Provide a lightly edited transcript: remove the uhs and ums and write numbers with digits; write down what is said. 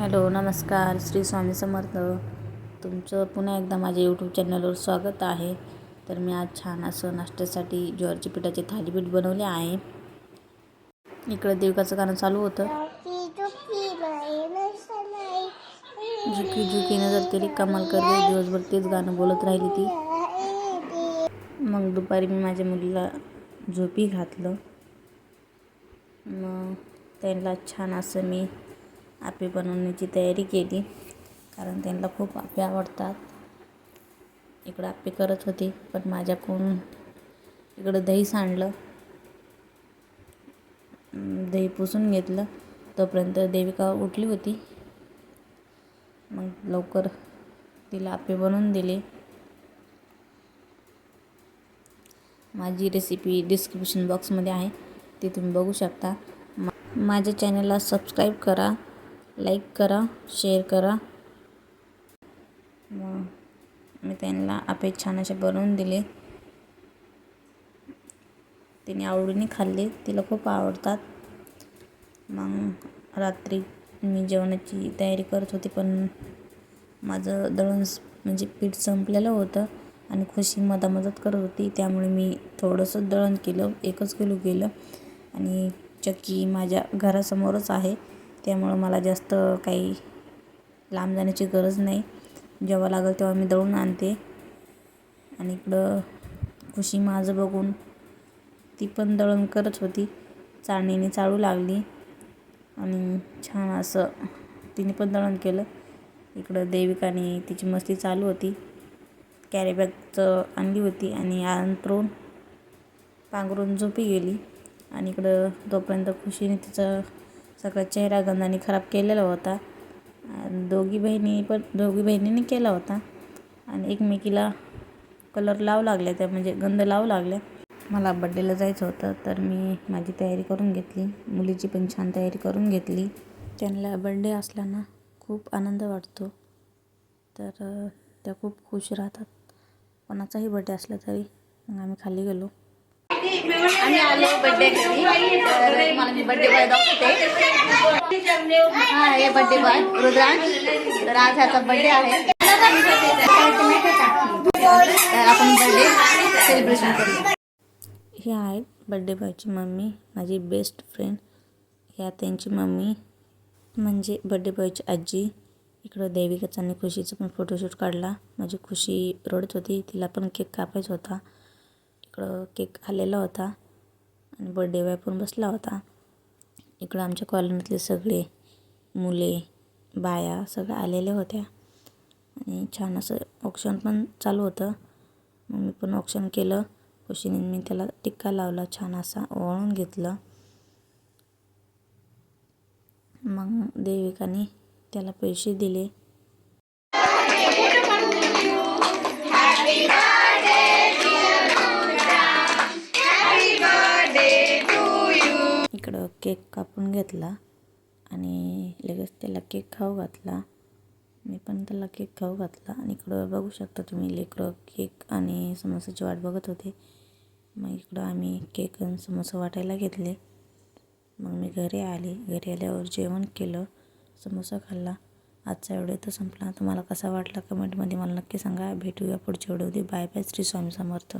Hello, नमस्कार. श्री स्वामी समर्थ. तुमचं पुन्हा एकदा माझ्या यूट्यूब चॅनलवर स्वागत आहे. तर मी आज छान असं नाश्त्यासाठी ज्वारीच्या पिठाचे थालीपीठ बनवले आहे. इकडं देवकाचं गाणं चालू होतं. झुकी झुकी नजर तेरी कमाल कर दे. दिवसभर तेच गाणं बोलत राहिली ती. मग दुपारी मी माझ्या मुलीला झोपी घातलं. मग त्यांना छान असं मी आप्पे बनवण्याची तयारी केली, कारण त्यांना खूप आप्पे आवडतात. इकडं आप्पे करत होते, पण माझ्याकडून इकडं दही सांडलं. दही पुसून घेतलं. तोपर्यंत देविका उठली होती. मग लवकर तिला आप्पे बनवून दिले. माझी रेसिपी डिस्क्रिप्शन बॉक्समध्ये आहे, ती तुम्ही बघू शकता. माझ्या चॅनलला सबस्क्राईब करा, लाईक करा, शेअर करा. मग मी त्यांना आप्पे छान असे बनवून दिले. तिने आवडीने खाल्ले, तिला खूप आवडतात. मग रात्री मी जेवणाची तयारी करत होते, पण माझं दळण म्हणजे पीठ संपलेलं होतं आणि खुशी मदत करत होती. त्यामुळे मी थोडंसं दळण केलं, 1 किलो केलं. आणि चक्की माझ्या घरासमोरच आहे, त्यामुळं मला जास्त काही लांब जाण्याची गरज नाही. जेव्हा लागेल तेव्हा मी दळून आणते. आणि इकडं खुशी माझं बघून ती पण दळण करत होती, चाळणीने चाळू लागली आणि छान असं तिने पण दळण केलं. इकडं देविकाने तिची मस्ती चालू होती. कॅरीबॅगचं आणली होती आणि अंथरून पांघरून झोपी गेली. आणि इकडं तोपर्यंत खुशीने तिचा सगळा चेहरा गंधाने खराब केलेला होता. दोघी बहिणीने केला होता आणि एकमेकीला कलर लावू लागल्या, त्या म्हणजे गंध लावू लागल्या. मला बड्डेला जायचं होतं, तर मी माझी तयारी करून घेतली. मुलीची पण छान तयारी करून घेतली. त्यांना बड्डे असला ना खूप आनंद वाटतो, तर त्या खूप खुश राहतात. कोणाचाही बड्डे असला तरी. मग आम्ही खाली गेलो. आम्ही आलो बड्डे घरी. तर तुम्हाला मी बड्डे बॉय दाखवते. हा, हे बड्डे बॉय रुद्रांश. तर आज ह्याचा बड्डे आहे, तर आपण बड्डे सेलिब्रेशन करूया. ही आहेत बड्डे बॉयची मम्मी, माझी बेस्ट फ्रेंड. ह्या त्यांची मम्मी म्हणजे बड्डे बॉयची आजी. इकडं देविकाचा आणि खुशीचा पण फोटोशूट काढला. माझी खुशी रडत होती, तिला पण केक कापायचा होता. इकडं केक आलेला होता आणि बड्डे बॉय पण बसला होता. इकडं आमच्या कॉलनीतले सगळे मुले बाया सगळ्या आलेल्या होत्या आणि छान असं ऑक्शन पण चालू होतं. मग मी पण ऑक्शन केलं. खुशीने मी त्याला टिक्का लावला, छान असा ओवाळून घेतलं. मग देविकाने त्याला पैसे दिले. इकडं केक कापून घेतला आणि लगेच त्याला केक खाऊ घातला. मी पण त्याला केक खाऊ घातला. आणि इकडं बघू शकता तुम्ही, लेकरं केक आणि समोसाची वाट बघत होते. मग इकडं आम्ही केक आणि समोसा वाटायला घेतले. मग मी घरी आले. घरी आल्यावर जेवण केलं, समोसा खाल्ला. आजचा व्हिडिओ तर संपला. तुम्हाला कसा वाटला कमेंटमध्ये मला नक्की सांगा. भेटूया पुढच्या व्हिडिओमध्ये. Bye bye. श्री स्वामी समर्थ.